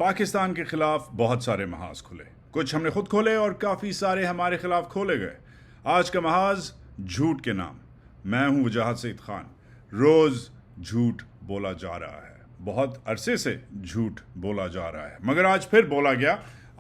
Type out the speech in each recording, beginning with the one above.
پاکستان کے خلاف بہت سارے محاذ کھلے، کچھ ہم نے خود کھولے اور کافی سارے ہمارے خلاف کھولے گئے۔ آج کا محاذ جھوٹ کے نام۔ میں ہوں وجاہت سعید خان۔ روز جھوٹ بولا جا رہا ہے، بہت عرصے سے جھوٹ بولا جا رہا ہے، مگر آج پھر بولا گیا۔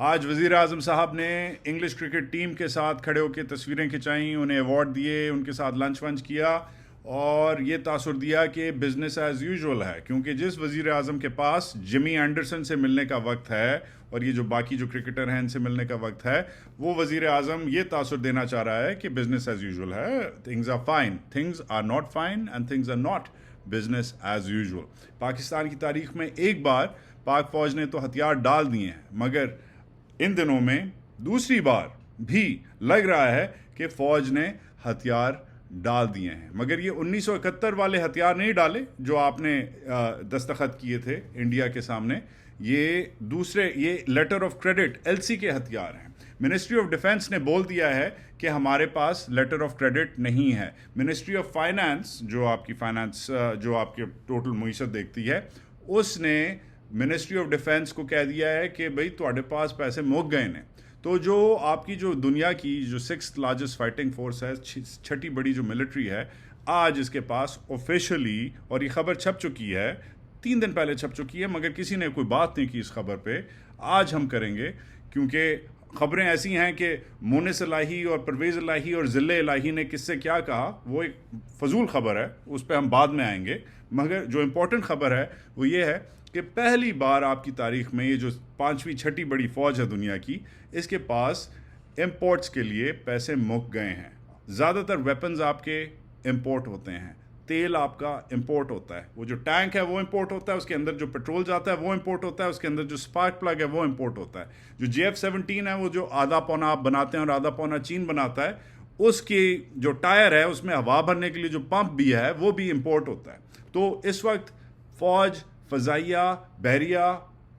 آج وزیر اعظم صاحب نے انگلش کرکٹ ٹیم کے ساتھ کھڑے ہو کے تصویریں کھنچائیں، انہیں ایوارڈ دیے، ان کے ساتھ لنچ ونچ کیا اور یہ تاثر دیا کہ بزنس ایز یوزول ہے، کیونکہ جس وزیر اعظم کے پاس جمی اینڈرسن سے ملنے کا وقت ہے اور یہ جو باقی جو کرکٹر ہیں ان سے ملنے کا وقت ہے، وہ وزیر اعظم یہ تاثر دینا چاہ رہا ہے کہ بزنس ایز یوزول ہے، things are fine, things are not fine and things are not business as usual. Pakistan کی تاریخ میں ایک بار پاک فوج نے تو ہتھیار ڈال دیے ہیں، مگر ان دنوں میں دوسری بار بھی لگ رہا ہے کہ فوج نے ہتھیار ڈال دیے ہیں، مگر یہ 1971 والے ہتھیار نہیں ڈالے جو آپ نے دستخط کیے تھے انڈیا کے سامنے، یہ دوسرے، یہ letter of credit L C کے ہتھیار ہیں۔ منسٹری آف ڈیفنس نے بول دیا ہے کہ ہمارے پاس لیٹر آف کریڈٹ نہیں ہے۔ منسٹری آف فائنانس جو آپ کی فائنانس جو آپ کے ٹوٹل معیشت دیکھتی ہے، اس نے منسٹری آف ڈیفنس کو کہہ دیا ہے کہ بھئی تواڈے پاس پیسے مک گئے نے۔ تو جو آپ کی جو دنیا کی جو 6th لارجسٹ فائٹنگ فورس ہے، چھٹی بڑی جو ملٹری ہے، آج اس کے پاس آفیشلی، اور یہ خبر چھپ چکی ہے، 3 دن پہلے چھپ چکی ہے، مگر کسی نے کوئی بات نہیں کی اس خبر پہ۔ آج ہم کریں گے، کیونکہ خبریں ایسی ہیں کہ مونس الہی اور پرویز الہی اور ذل الہی نے کس سے کیا کہا، وہ ایک فضول خبر ہے، اس پہ ہم بعد میں آئیں گے۔ مگر جو امپورٹنٹ خبر ہے وہ یہ ہے کہ پہلی بار آپ کی تاریخ میں یہ جو 5ویں 6ٹی بڑی فوج ہے دنیا کی، اس کے پاس امپورٹس کے لیے پیسے مک گئے ہیں۔ زیادہ تر ویپنز آپ کے امپورٹ ہوتے ہیں، تیل آپ کا امپورٹ ہوتا ہے، وہ جو ٹینک ہے وہ امپورٹ ہوتا ہے، اس کے اندر جو پیٹرول جاتا ہے وہ امپورٹ ہوتا ہے، اس کے اندر جو اسپارک پلگ ہے وہ امپورٹ ہوتا ہے، جو JF-17 ہے وہ جو آدھا پونا آپ بناتے ہیں اور آدھا پونا چین بناتا ہے، اس کی جو ٹائر ہے اس میں ہوا بھرنے کے لیے جو پمپ بھی ہے وہ بھی امپورٹ ہوتا ہے۔ تو اس وقت فوج، فضائیہ، بحریہ،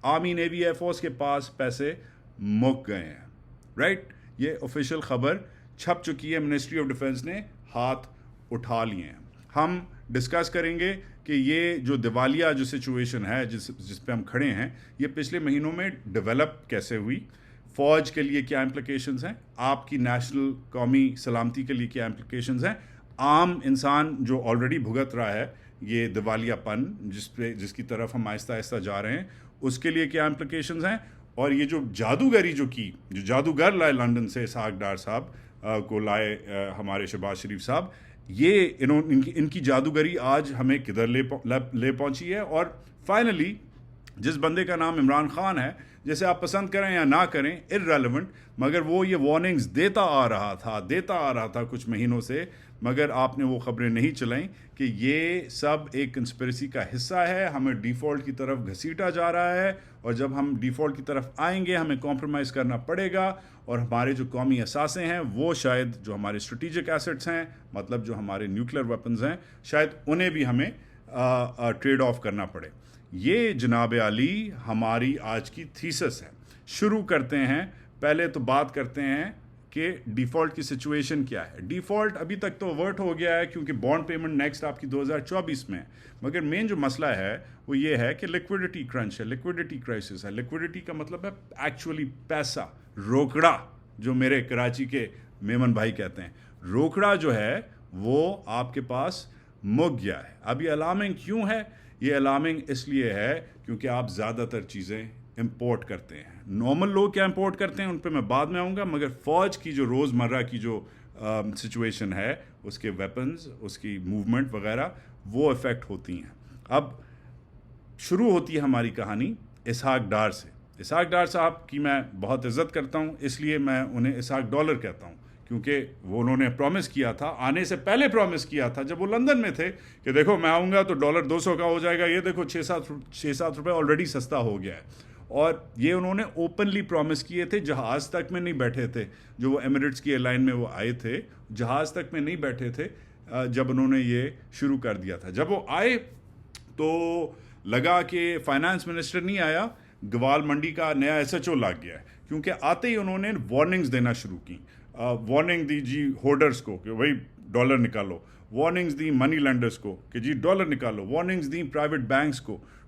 آرمی، نیوی، ایئر فورس کے پاس پیسے مک گئے ہیں، رائٹ؟ یہ آفیشیل خبر چھپ چکی ہے، منسٹری آف ڈیفنس نے ہاتھ اٹھا لیے ہیں۔ ہم ڈسکس کریں گے کہ یہ جو دیوالیہ جو سچویشن ہے جس پہ ہم کھڑے ہیں، یہ پچھلے مہینوں میں ڈیولپ کیسے ہوئی، فوج کے لیے کیا امپلیکیشنز ہیں، آپ کی نیشنل قومی سلامتی کے لیے کیا امپلیکیشنز ہیں، عام انسان جو آلریڈی بھگت رہا ہے یہ دیوالیہ پن جس کی طرف ہم آہستہ آہستہ جا رہے ہیں، اس کے لیے کیا امپلیکیشنز ہیں، اور یہ جو جادوگری جو جادوگر لائے لنڈن سے اسحاق ڈار صاحب کو لائے ہمارے شہباز شریف صاحب، یہ ان کی جادوگری آج ہمیں کدھر لے پہنچی ہے۔ اور فائنلی جس بندے کا نام عمران خان ہے، جسے آپ پسند کریں یا نہ کریں، ارریلیونٹ، مگر وہ یہ وارننگز دیتا آ رہا تھا کچھ مہینوں سے، مگر آپ نے وہ خبریں نہیں چلائیں کہ یہ سب ایک کنسپریسی کا حصہ ہے، ہمیں ڈیفالٹ کی طرف گھسیٹا جا رہا ہے، اور جب ہم ڈیفالٹ کی طرف آئیں گے ہمیں کمپرومائز کرنا پڑے گا، اور ہمارے جو قومی اثاثے ہیں، وہ شاید جو ہمارے اسٹریٹجک ایسٹس ہیں، مطلب جو ہمارے نیوکلیر ویپنز ہیں، شاید انہیں بھی ہمیں ٹریڈ آف کرنا پڑے۔ یہ جناب عالی ہماری آج کی تھیسس ہے۔ شروع کرتے ہیں، پہلے تو بات کرتے ہیں کہ ڈیفالٹ کی سچویشن کیا ہے۔ ڈیفالٹ ابھی تک تو ورٹ ہو گیا ہے کیونکہ بانڈ پیمنٹ نیکسٹ آپ کی 2024 میں ہے، مگر مین جو مسئلہ ہے وہ یہ ہے کہ لیکوڈیٹی کرنچ ہے، لیکوڈیٹی کرائسس ہے۔ لیکوڈیٹی کا مطلب ہے ایکچولی پیسہ، روکڑا، جو میرے کراچی کے میمن بھائی کہتے ہیں، روکڑا جو ہے وہ آپ کے پاس مک گیا ہے۔ اب یہ الارمنگ کیوں ہے؟ یہ الارمنگ اس لیے ہے کیونکہ آپ زیادہ تر چیزیں امپورٹ کرتے ہیں۔ نارمل لوگ کیا امپورٹ کرتے ہیں ان پہ میں بعد میں آؤں گا، مگر فوج کی جو روزمرہ کی جو سچویشن ہے، اس کے ویپنز، اس کی موومنٹ وغیرہ، وہ افیکٹ ہوتی ہیں۔ اب شروع ہوتی ہے ہماری کہانی اسحاق ڈار سے۔ اسحاق ڈار صاحب کی میں بہت عزت کرتا ہوں، اس لیے میں انہیں اسحاق ڈالر کہتا ہوں، کیونکہ وہ انہوں نے پرومس کیا تھا، آنے سے پہلے پرومس کیا تھا جب وہ لندن میں تھے کہ دیکھو میں آؤں گا تو ڈالر 200 کا ہو جائے گا، یہ دیکھو 6-7 روپے آلریڈی سستا ہو گیا ہے۔ اور یہ انہوں نے اوپنلی پرومس کیے تھے، جہاز تک میں نہیں بیٹھے تھے، جو وہ ایمریٹس کی ایئر لائن میں وہ آئے تھے، جہاز تک میں نہیں بیٹھے تھے جب انہوں نے یہ شروع کر دیا تھا۔ جب وہ آئے تو لگا کہ فائنانس منسٹر نہیں آیا، گوال منڈی کا نیا SHO لگ گیا ہے، کیونکہ آتے ہی انہوں نے وارننگز دینا شروع کی۔ وارننگ دی جی ہولڈرز کو کہ بھائی ڈالر نکالو، وارننگز دی منی لینڈرز کو کہ جی ڈالر نکالو، وارننگز دی پرائیویٹ بینکس کو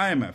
IMF।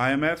IMF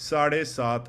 $7.5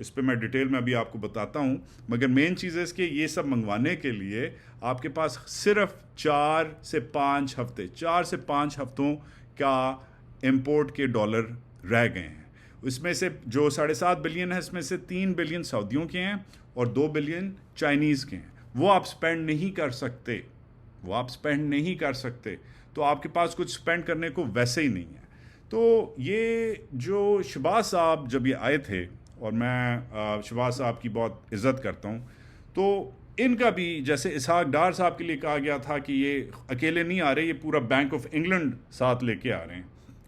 اس پہ میں ڈیٹیل میں ابھی آپ کو بتاتا ہوں. مگر مین چیز ہے اس کہ یہ سب منگوانے کے لیے آپ کے پاس صرف 4 سے 5 ہفتوں کا امپورٹ کے ڈالر رہ گئے ہیں. اس میں سے جو 7.5 بلین ہے اس میں سے 3 بلین سعودیوں کے ہیں اور 2 بلین چائنیز کے ہیں. وہ آپ سپینڈ نہیں کر سکتے. تو آپ کے پاس کچھ سپینڈ کرنے کو ویسے ہی نہیں ہے. تو یہ جو شہباز صاحب جب یہ آئے تھے، اور میں شہباز صاحب کی بہت عزت کرتا ہوں، تو ان کا بھی جیسے اسحاق ڈار صاحب کے لیے کہا گیا تھا کہ یہ اکیلے نہیں آ رہے، یہ پورا بینک آف انگلینڈ ساتھ لے کے آ رہے ہیں،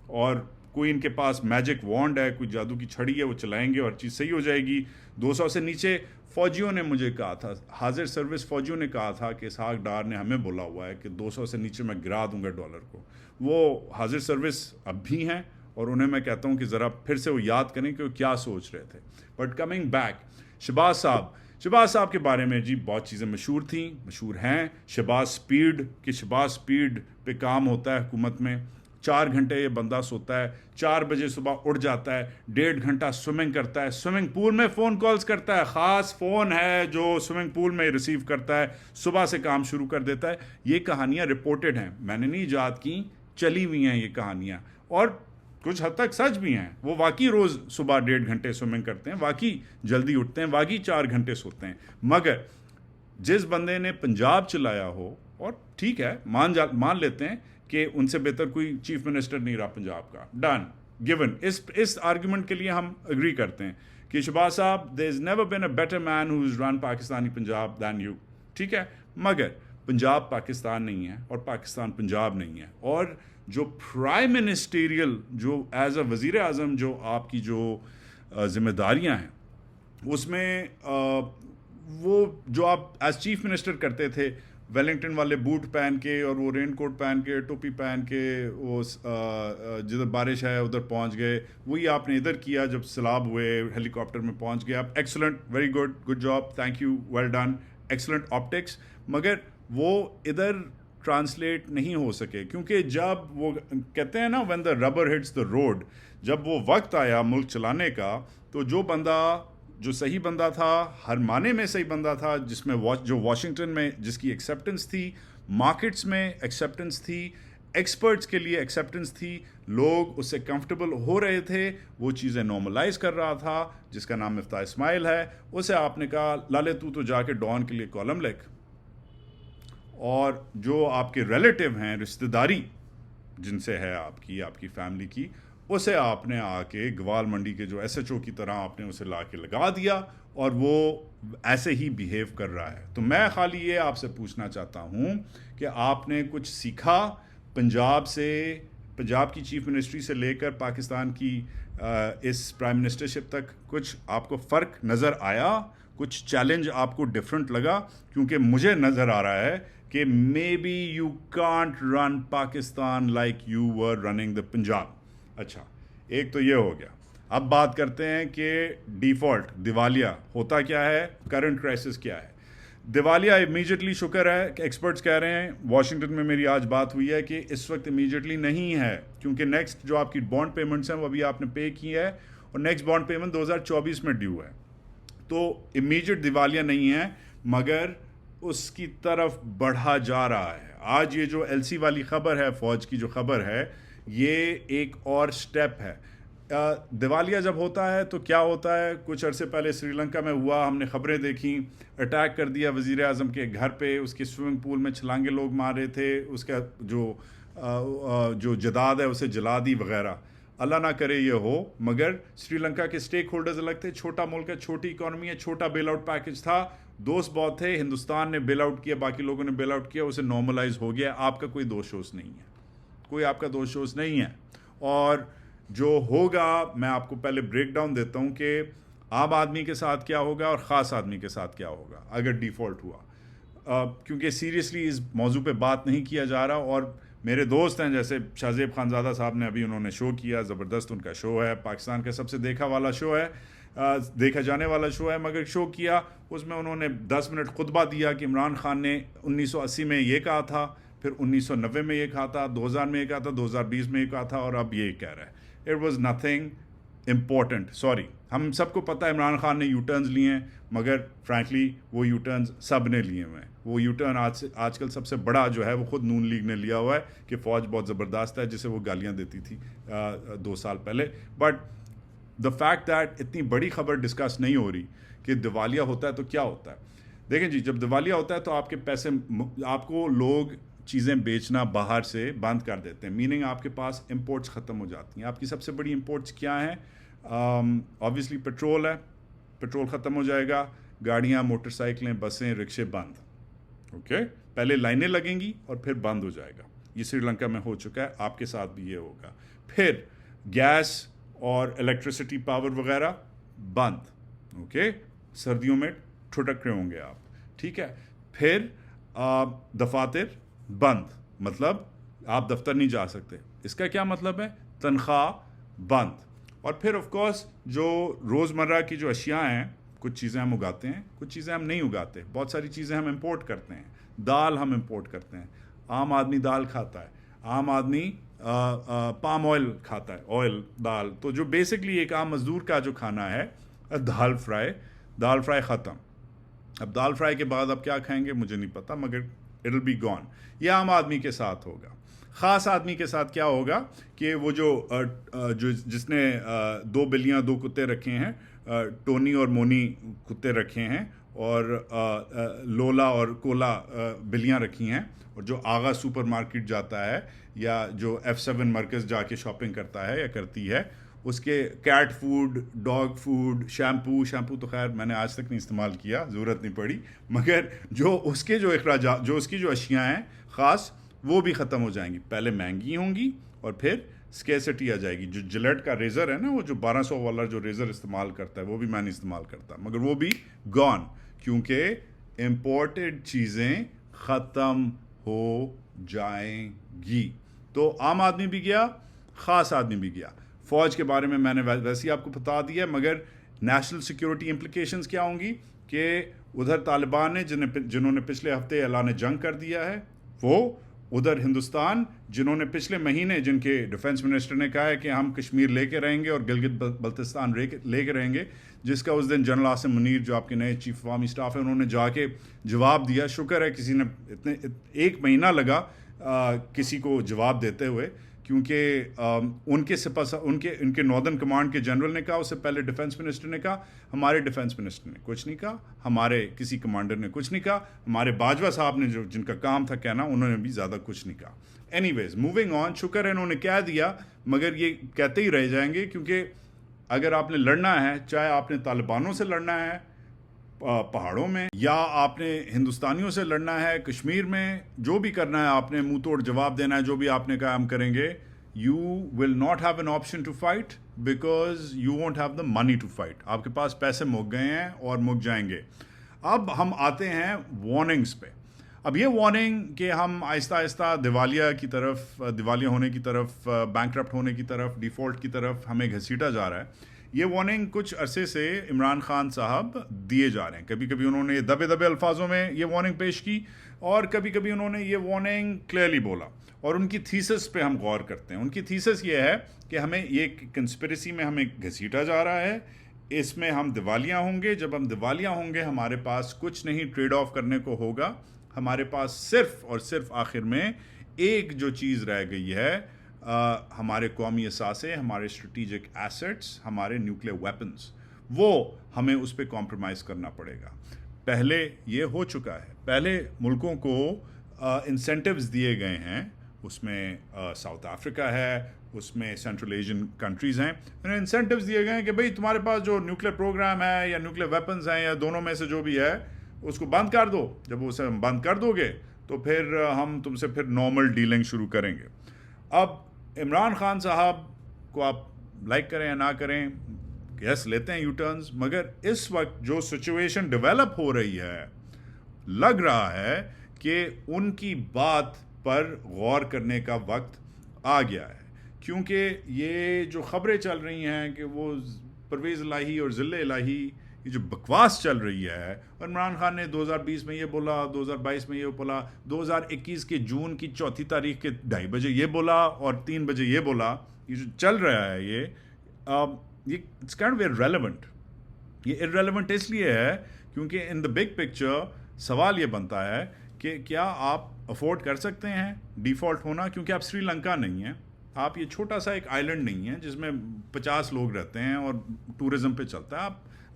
اور کوئی ان کے پاس میجک وانڈ ہے، کوئی جادو کی چھڑی ہے، وہ چلائیں گے اور چیز صحیح ہو جائے گی. 200 سے نیچے فوجیوں نے مجھے کہا تھا، حاضر سروس فوجیوں نے کہا تھا کہ اسحاق ڈار نے ہمیں بولا ہوا ہے کہ 200 سے نیچے میں گرا دوں گا ڈالر کو. وہ حاضر سروس اب بھی ہیں، اور انہیں میں کہتا ہوں کہ ذرا پھر سے وہ یاد کریں کہ وہ کیا سوچ رہے تھے. بٹ کمنگ بیک، شہباز صاحب کے بارے میں جی بہت چیزیں مشہور ہیں. شہباز سپیڈ پہ کام ہوتا ہے حکومت میں. 4 گھنٹے یہ بندہ سوتا ہے، 4 بجے صبح اٹھ جاتا ہے، 1.5 گھنٹہ سوئمنگ کرتا ہے، سوئمنگ پول میں فون کالز کرتا ہے، خاص فون ہے جو سوئمنگ پول میں ریسیو کرتا ہے، صبح سے کام شروع کر دیتا ہے. یہ کہانیاں رپورٹڈ ہیں، میں نے نہیں ایجاد کی، چلی ہوئی ہیں یہ کہانیاں، اور کچھ حد تک سچ بھی ہیں. وہ واقعی روز صبح 1.5 گھنٹے سوئمنگ کرتے ہیں، واقعی جلدی اٹھتے ہیں، واقعی 4 گھنٹے سوتے ہیں. مگر جس بندے نے پنجاب چلایا ہو، اور ٹھیک ہے مان لیتے ہیں کہ ان سے بہتر کوئی چیف منسٹر نہیں رہا پنجاب کا، ڈن گیون، اس آرگیومنٹ کے لیے ہم اگری کرتے ہیں کہ شہباز صاحب there has never been a better man who's run Pakistani Punjab than you. ٹھیک ہے، مگر پنجاب پاکستان نہیں ہے اور پاکستان پنجاب نہیں ہے. اور جو پرائم منسٹیریل، جو ایز اے وزیر اعظم جو آپ کی جو ذمہ داریاں ہیں، اس میں وہ جو آپ ایز چیف منسٹر کرتے تھے، ویلنگٹن والے بوٹ پہن کے اور وہ رین کوٹ پہن کے، ٹوپی پہن کے، وہ جدھر بارش ہے ادھر پہنچ گئے، وہی آپ نے ادھر کیا جب سیلاب ہوئے، ہیلی کاپٹر میں پہنچ گئے آپ. Excellent, very good job, thank you, well done, excellent optics. مگر وہ ادھر ٹرانسلیٹ نہیں ہو سکے، کیونکہ جب وہ کہتے ہیں نا when the rubber hits the road, جب وہ وقت آیا ملک چلانے کا، تو جو صحیح بندہ تھا، ہر معنی میں صحیح بندہ تھا، جس میں جو واشنگٹن میں جس کی ایکسیپٹنس تھی، مارکیٹس میں ایکسیپٹنس تھی، ایکسپرٹس کے لیے ایکسیپٹنس تھی، لوگ اس سے کمفرٹیبل ہو رہے تھے، وہ چیزیں نارملائز کر رہا تھا، جس کا نام مفتاح اسماعیل ہے. اسے آپ نے کہا لالے تو جا کے ڈان کے لیے کالم لکھ، اور جو آپ کے ریلیٹیو ہیں، رشتہ داری جن سے ہے آپ کی فیملی کی، اسے آپ نے آ کے گوال منڈی کے جو ایس ایچ او کی طرح آپ نے اسے لا کے لگا دیا، اور وہ ایسے ہی بیہیو کر رہا ہے. تو میں خالی یہ آپ سے پوچھنا چاہتا ہوں کہ آپ نے کچھ سیکھا پنجاب کی چیف منسٹری سے لے کر پاکستان کی اس پرائم منسٹرشپ تک، کچھ آپ کو فرق نظر آیا؟ کچھ چیلنج آپ کو ڈفرنٹ لگا؟ کیونکہ مجھے نظر آ رہا ہے کہ maybe you can't run Pakistan like you were running the Punjab. اچھا، ایک تو یہ ہو گیا. اب بات کرتے ہیں کہ ڈیفالٹ دیوالیہ ہوتا کیا ہے، کرنٹ کرائسس کیا ہے. دیوالیہ امیجیٹلی، شکر ہے کہ ایکسپرٹس کہہ رہے ہیں، واشنگٹن میں میری آج بات ہوئی ہے کہ اس وقت امیجیٹلی نہیں ہے، کیونکہ نیکسٹ جو آپ کی بانڈ پیمنٹس ہیں وہ ابھی آپ نے پے کی ہے، اور نیکسٹ بانڈ پیمنٹ 2024 میں ڈیو ہے. تو امیجیٹ دیوالیہ نہیں ہے، مگر اس کی طرف بڑھا جا رہا ہے. آج یہ جو ایل سی والی خبر ہے، فوج کی جو خبر ہے، یہ ایک اور سٹیپ ہے. دیوالیہ جب ہوتا ہے تو کیا ہوتا ہے؟ کچھ عرصے پہلے سری لنکا میں ہوا، ہم نے خبریں دیکھیں، اٹیک کر دیا وزیر اعظم کے گھر پہ، اس کے سوئمنگ پول میں چھلانگے لوگ مار رہے تھے، اس کا جو جداد ہے اسے جلا دی وغیرہ. اللہ نہ کرے یہ ہو، مگر سری لنکا کے سٹیک ہولڈرز الگ تھے، چھوٹا ملک ہے، چھوٹی اکانومی ہے، چھوٹا بیل آؤٹ پیکج تھا، دوست بہت تھے، ہندوستان نے بیل آؤٹ کیا، باقی لوگوں نے بیل آؤٹ کیا، اسے نارملائز ہو گیا. آپ کا کوئی دوست شوز نہیں ہے، کوئی آپ کا دوست شوز نہیں ہے. اور جو ہوگا، میں آپ کو پہلے بریک ڈاؤن دیتا ہوں کہ عام آدمی کے ساتھ کیا ہوگا اور خاص آدمی کے ساتھ کیا ہوگا اگر ڈیفالٹ ہوا، کیونکہ سیریسلی اس موضوع پہ بات نہیں کیا جا رہا. اور میرے دوست ہیں جیسے شاہ زیب خانزادہ صاحب نے ابھی انہوں نے شو کیا، زبردست ان کا شو ہے، پاکستان کا سب سے دیکھا جانے والا شو ہے، مگر شو کیا اس میں انہوں نے 10 منٹ خطبہ دیا کہ عمران خان نے 1980 میں یہ کہا تھا، پھر 1990 میں یہ کہا تھا، 2000 میں یہ کہا تھا، 2020 میں یہ کہا تھا، اور اب یہ کہہ رہا ہے. It was nothing important, sorry. ہم سب کو پتہ ہے عمران خان نے یو ٹرنز لیے ہیں، مگر فرینکلی وہ یو ٹرنز سب نے لیے ہوئے ہیں. وہ یو ٹرن آج کل سب سے بڑا جو ہے وہ خود نون لیگ نے لیا ہوا ہے کہ فوج بہت زبردست ہے، جسے وہ گالیاں دیتی تھی 2 سال پہلے. بٹ دا فیکٹ دیٹ اتنی بڑی خبر ڈسکس نہیں ہو رہی کہ دیوالیہ ہوتا ہے تو کیا ہوتا ہے. دیکھیں جی، جب دیوالیہ ہوتا ہے تو آپ کے پیسے، آپ کو لوگ چیزیں بیچنا باہر سے بند کر دیتے ہیں، میننگ آپ کے پاس امپورٹس ختم ہو جاتی ہیں. آپ کی سب سے بڑی امپورٹس کیا ہیں؟ آبویسلی پیٹرول ہے، پیٹرول ختم ہو جائے گا، گاڑیاں، موٹر سائیکلیں، بسیں، رکشے بند. اوکے، پہلے لائنیں لگیں گی اور پھر بند ہو جائے گا. یہ سری لنکا میں ہو چکا ہے، آپ کے ساتھ بھی یہ ہوگا. پھر گیس اور الیکٹریسٹی پاور وغیرہ بند. اوکے، سردیوں میں ٹھٹک رہے ہوں گے آپ. ٹھیک ہے، پھر دفاتر بند، مطلب آپ دفتر نہیں جا سکتے. اس کا کیا مطلب ہے؟ تنخواہ بند. اور پھر آف کورس جو روزمرہ کی جو اشیاء ہیں، کچھ چیزیں ہم اگاتے ہیں، کچھ چیزیں ہم نہیں اگاتے. بہت ساری چیزیں ہم امپورٹ کرتے ہیں. دال ہم امپورٹ کرتے ہیں. عام آدمی دال کھاتا ہے، عام آدمی پام آئل کھاتا ہے، آئل، دال. تو جو بیسکلی ایک عام مزدور کا جو کھانا ہے، دال فرائی ختم. اب دال فرائی کے بعد اب کیا کھائیں گے مجھے نہیں پتا، مگر اٹ ول بی گون. یہ عام آدمی کے ساتھ ہوگا. خاص آدمی کے ساتھ کیا ہوگا کہ وہ جس نے 2 بلیاں 2 کتے رکھے ہیں، ٹونی اور مونی کتے رکھے ہیں، اور لولا اور کولا بلیاں رکھی ہیں، اور جو آغا سپر مارکیٹ جاتا ہے یا جو F7 مرکز جا کے شاپنگ کرتا ہے یا کرتی ہے، اس کے cat food, dog food, shampoo تو خیر میں نے آج تک نہیں استعمال کیا، ضرورت نہیں پڑی، مگر جو اس کے جو اخراجات، جو اس کی جو اشیاء ہیں خاص، وہ بھی ختم ہو جائیں گی. پہلے مہنگی ہوں گی اور پھر اسکیسٹی آ جائے گی. جو جلیٹ کا ریزر ہے نا، وہ جو 1200 والا جو ریزر استعمال کرتا ہے، وہ بھی میں نہیں استعمال کرتا، مگر وہ بھی گون، کیونکہ امپورٹڈ چیزیں ختم ہو جائیں گی. تو عام آدمی بھی گیا، خاص آدمی بھی گیا. فوج کے بارے میں نے ویسے ہی آپ کو بتا دیا، مگر نیشنل سیکیورٹی امپلیکیشنز کیا ہوں گی کہ ادھر طالبان نے جنہوں نے پچھلے ہفتے اعلان جنگ کر دیا ہے، وہ ادھر ہندوستان جنہوں نے پچھلے مہینے، جن کے ڈیفنس منسٹر نے کہا ہے کہ ہم کشمیر لے کے رہیں گے اور گلگت بلتستان لے کے رہیں گے، جس کا اس دن جنرل عاصم منیر جو آپ کے نئے چیف عوامی اسٹاف ہے، انہوں نے جا کے جواب دیا. شکر ہے کسی نے ایک مہینہ لگا کسی کو جواب دیتے ہوئے، کیونکہ ان کے ناردرن کمانڈ کے جنرل نے کہا، اس سے پہلے ڈیفنس منسٹر نے کہا، ہمارے ڈیفنس منسٹر نے کچھ نہیں کہا، ہمارے کسی کمانڈر نے کچھ نہیں کہا، ہمارے باجوہ صاحب نے جن کا کام تھا کہنا، انہوں نے بھی زیادہ کچھ نہیں کہا. Anyways moving on. شکر ہے انہوں نے کہہ دیا، مگر یہ کہتے ہی رہ جائیں گے، کیونکہ اگر آپ نے لڑنا ہے، چاہے آپ نے طالبانوں سے لڑنا ہے پہاڑوں میں، یا آپ نے ہندوستانیوں سے لڑنا ہے کشمیر میں، جو بھی کرنا ہے آپ نے منہ توڑ جواب دینا ہے. جو بھی آپ نے کہا ہم کریں گے. You will not have an option to fight because you won't have the money to fight. آپ کے پاس پیسے مک گئے ہیں اور مک جائیں گے. اب ہم آتے ہیں وارننگز پہ. اب یہ وارننگ کہ ہم آہستہ آہستہ دیوالیہ ہونے کی طرف، بینکرپٹ ہونے کی طرف، ڈیفالٹ کی طرف ہمیں گھسیٹا جا رہا ہے. یہ وارننگ کچھ عرصے سے عمران خان صاحب دیے جا رہے ہیں. کبھی کبھی انہوں نے دبے الفاظوں میں یہ وارننگ پیش کی، اور کبھی کبھی انہوں نے یہ وارننگ کلیئرلی بولا. اور ان کی تھیسس پہ ہم غور کرتے ہیں. ان کی تھیسس یہ ہے کہ ہمیں یہ کنسپریسی میں ہمیں گھسیٹا جا رہا ہے، اس میں ہم دیوالیہ ہوں گے. جب ہم دیوالیہ ہوں گے، ہمارے پاس کچھ نہیں ٹریڈ آف کرنے کو ہوگا. ہمارے پاس صرف اور صرف آخر میں ایک جو چیز رہ گئی ہے، ہمارے قومی اثاثے، ہمارے اسٹریٹجک ایسٹس، ہمارے نیوکلیئر ویپنز، وہ ہمیں اس پہ کمپرومائز کرنا پڑے گا. پہلے یہ ہو چکا ہے. پہلے ملکوں کو انسینٹیوز دیے گئے ہیں. اس میں ساؤتھ افریقہ ہے، اس میں سینٹرل ایشین کنٹریز ہیں. انہیں انسینٹیوز دیے گئے ہیں کہ بھئی تمہارے پاس جو نیوکلیئر پروگرام ہے یا نیوکلیئر ویپنز ہیں یا دونوں میں سے جو بھی ہے، اس کو بند کر دو. جب اسے بند کر دو گے تو پھر ہم تم سے پھر نارمل ڈیلنگ شروع کریں گے. اب عمران خان صاحب کو آپ لائک کریں یا نہ کریں، یس لیتے ہیں یو ٹرنز، مگر اس وقت جو سچویشن ڈیولپ ہو رہی ہے، لگ رہا ہے کہ ان کی بات پر غور کرنے کا وقت آ گیا ہے. کیونکہ یہ جو خبریں چل رہی ہیں کہ وہ پرویز الہی اور ذل الہی، یہ جو بکواس چل رہی ہے، اور عمران خان نے 2020 میں یہ بولا، 2022 میں یہ بولا، 2021 کے جون کی 4 تاریخ کے 2:30 بجے یہ بولا اور 3 بجے یہ بولا، یہ جو چل رہا ہے یہ یہ اٹس کائنڈ آف irrelevant. یہ irrelevant اس لیے ہے کیونکہ ان دا بگ پکچر سوال یہ بنتا ہے کہ کیا آپ افورڈ کر سکتے ہیں ڈیفالٹ ہونا، کیونکہ آپ سری لنکا نہیں ہیں، آپ یہ چھوٹا سا ایک آئی لینڈ نہیں ہے جس میں 50 لوگ رہتے ہیں اور ٹورزم پہ چلتا ہے.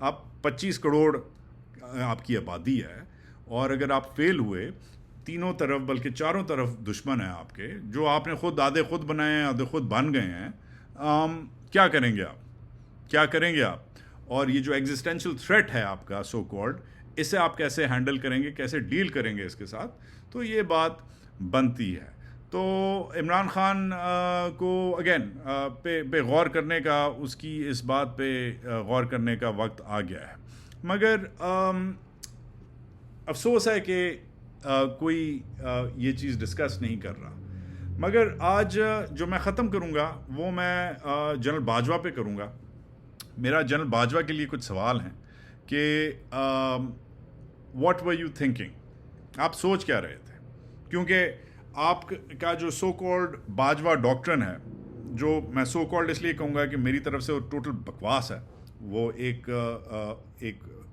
آپ 25 کروڑ آپ کی آبادی ہے، اور اگر آپ فیل ہوئے تینوں طرف بلکہ چاروں طرف دشمن ہیں آپ کے، جو آپ نے آدھے خود بنائے ہیں آدھے خود بن گئے ہیں. کیا کریں گے آپ؟ اور یہ جو ایگزسٹینشیل تھریٹ ہے آپ کا سو کالڈ، اسے آپ کیسے ہینڈل کریں گے، کیسے ڈیل کریں گے اس کے ساتھ؟ تو یہ بات بنتی ہے. تو عمران خان کو اگین پہ غور کرنے کا، اس کی اس بات پہ غور کرنے کا وقت آ گیا ہے. مگر افسوس ہے کہ کوئی یہ چیز ڈسکس نہیں کر رہا. مگر آج جو میں ختم کروں گا وہ میں جنرل باجوہ پہ کروں گا. میرا جنرل باجوہ کے لیے کچھ سوال ہیں کہ واٹ ور یو تھنکنگ، آپ سوچ کیا رہے تھے؟ کیونکہ آپ کا جو سو کالڈ باجوہ ڈاکٹرن ہے، جو میں سو کالڈ اس لیے کہوں گا کہ میری طرف سے وہ ٹوٹل بکواس ہے، وہ ایک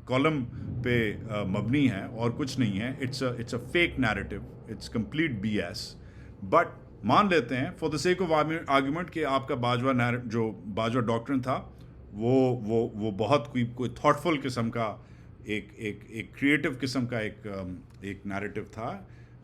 کالم پہ مبنی ہے اور کچھ نہیں ہے. It's a fake narrative, it's complete B S. But مان لیتے ہیں for the sake of argument کہ آپ کا جو باجوہ ڈاکٹرن تھا وہ بہت کوئی تھاٹفل قسم کا ایک کریٹو قسم کا ایک نیریٹو تھا،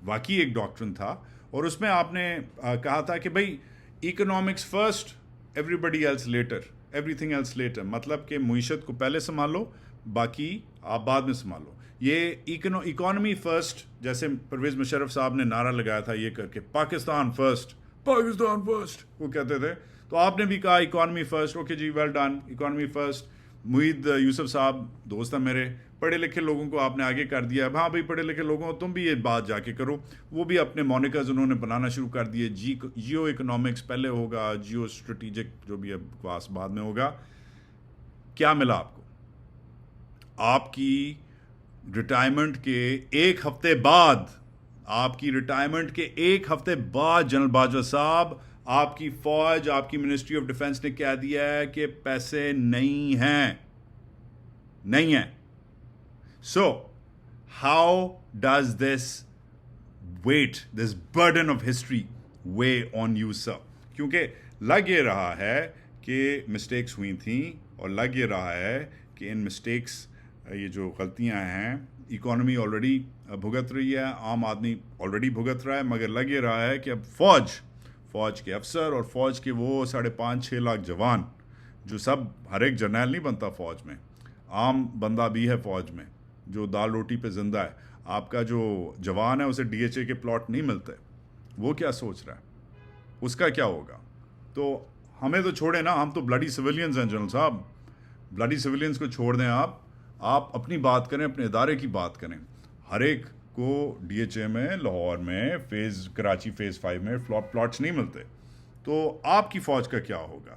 واقعی ایک ڈاکٹرن تھا. اور اس میں آپ نے کہا تھا کہ بھائی economics first, everybody else later, everything else later. مطلب کہ معیشت کو پہلے سنبھالو، باقی آپ بعد میں سنبھالو. یہ اکانومی فرسٹ، جیسے پرویز مشرف صاحب نے نعرہ لگایا تھا یہ کر کے پاکستان فرسٹ وہ کہتے تھے، تو آپ نے بھی کہا اکانومی فرسٹ. اوکے جی، well done, economy first. Moeed Yusuf صاحب دوست ہیں میرے، پڑھے لکھے لوگوں کو آپ نے آگے کر دیا. ہاں بھائی پڑھے لکھے لوگوں تم بھی یہ بات جا کے کرو. وہ بھی اپنے مونیکرز انہوں نے بنانا شروع کر دیے. جیو اکنامکس پہلے ہوگا، جیو اسٹریٹجک جو بھی ہے بکواس بعد میں ہوگا. کیا ملا آپ کو؟ آپ کی ریٹائرمنٹ کے ایک ہفتے بعد جنرل باجوہ صاحب، آپ کی فوج، آپ کی منسٹری آف ڈیفنس نے کہہ دیا ہے کہ پیسے نہیں ہیں. So how does this burden of history way on you sir? کیونکہ لگ یہ رہا ہے کہ مسٹیکس ہوئی تھیں، اور لگ یہ رہا ہے کہ ان مسٹیکس، یہ جو غلطیاں ہیں، اکانومی آلریڈی بھگت رہی ہے، عام آدمی آلریڈی بھگت رہا ہے. مگر لگ یہ رہا ہے کہ اب فوج کے افسر اور فوج کے وہ 5.5-6 لاکھ جوان، جو سب ہر ایک جرنیل نہیں بنتا فوج میں، عام بندہ بھی ہے فوج میں جو دال روٹی پہ زندہ ہے. آپ کا جو جوان ہے اسے DHA کے پلاٹ نہیں ملتے، وہ کیا سوچ رہا ہے؟ اس کا کیا ہوگا؟ تو ہمیں تو چھوڑیں نا، ہم تو بلڈی سویلینز ہیں جنرل صاحب. بلڈی سویلینز کو چھوڑ دیں، آپ اپنی بات کریں، اپنے ادارے کی بات کریں. ہر ایک کو DHA میں، لاہور میں، کراچی فیز 5 میں پلاٹس نہیں ملتے. تو آپ کی فوج کا کیا ہوگا؟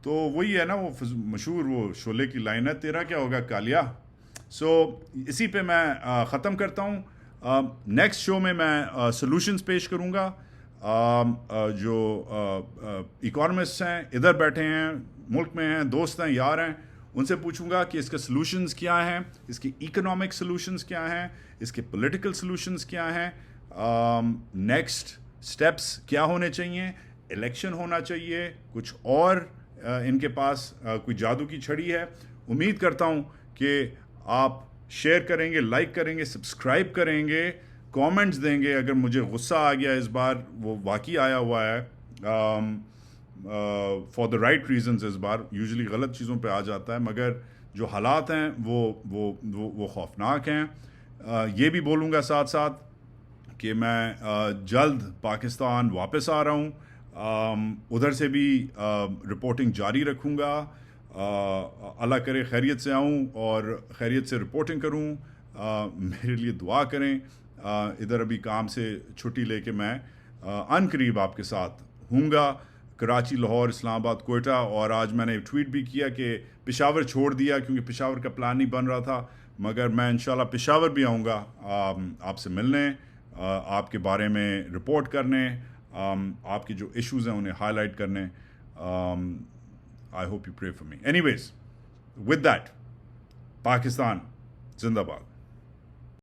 تو وہی ہے نا وہ مشہور وہ شعلے کی لائن ہے، تیرا کیا ہوگا کالیا. سو اسی پہ میں ختم کرتا ہوں. نیکسٹ شو میں سولوشنز پیش کروں گا. جو اکانومسٹ ہیں ادھر بیٹھے ہیں، ملک میں ہیں، دوست ہیں، یار ہیں، ان سے پوچھوں گا کہ اس کے سلوشنز کیا ہیں، اس کی اکنامک سلوشنز کیا ہیں، اس کے پولیٹیکل سلوشنز کیا ہیں، نیکسٹ سٹیپس کیا ہونے چاہیے. الیکشن ہونا چاہیے، کچھ اور ان کے پاس کوئی جادو کی چھڑی ہے. امید کرتا ہوں کہ آپ شیئر کریں گے، لائک کریں گے، سبسکرائب کریں گے، کامنٹس دیں گے. اگر مجھے غصہ آ گیا اس بار، وہ واقعی آیا ہوا ہے، فار دا رائٹ ریزنز. اس بار یوزلی غلط چیزوں پہ آ جاتا ہے، مگر جو حالات ہیں وہ خوفناک ہیں. یہ بھی بولوں گا ساتھ ساتھ کہ میں جلد پاکستان واپس آ رہا ہوں. ادھر سے بھی رپورٹنگ جاری رکھوں گا. اللہ کرے خیریت سے آؤں اور خیریت سے رپورٹنگ کروں. میرے لیے دعا کریں. ادھر ابھی کام سے چھٹی لے کے میں ان قریب آپ کے ساتھ ہوں گا. کراچی، لاہور، اسلام آباد، کوئٹہ. اور آج میں نے ٹویٹ بھی کیا کہ پشاور چھوڑ دیا کیونکہ پشاور کا پلان نہیں بن رہا تھا، مگر میں انشاءاللہ پشاور بھی آؤں گا آپ سے ملنے، آپ کے بارے میں رپورٹ کرنے، آپ کے جو ایشوز ہیں انہیں ہائی لائٹ کرنے. I hope you pray for me. Anyways, with that, Pakistan, Zindabad.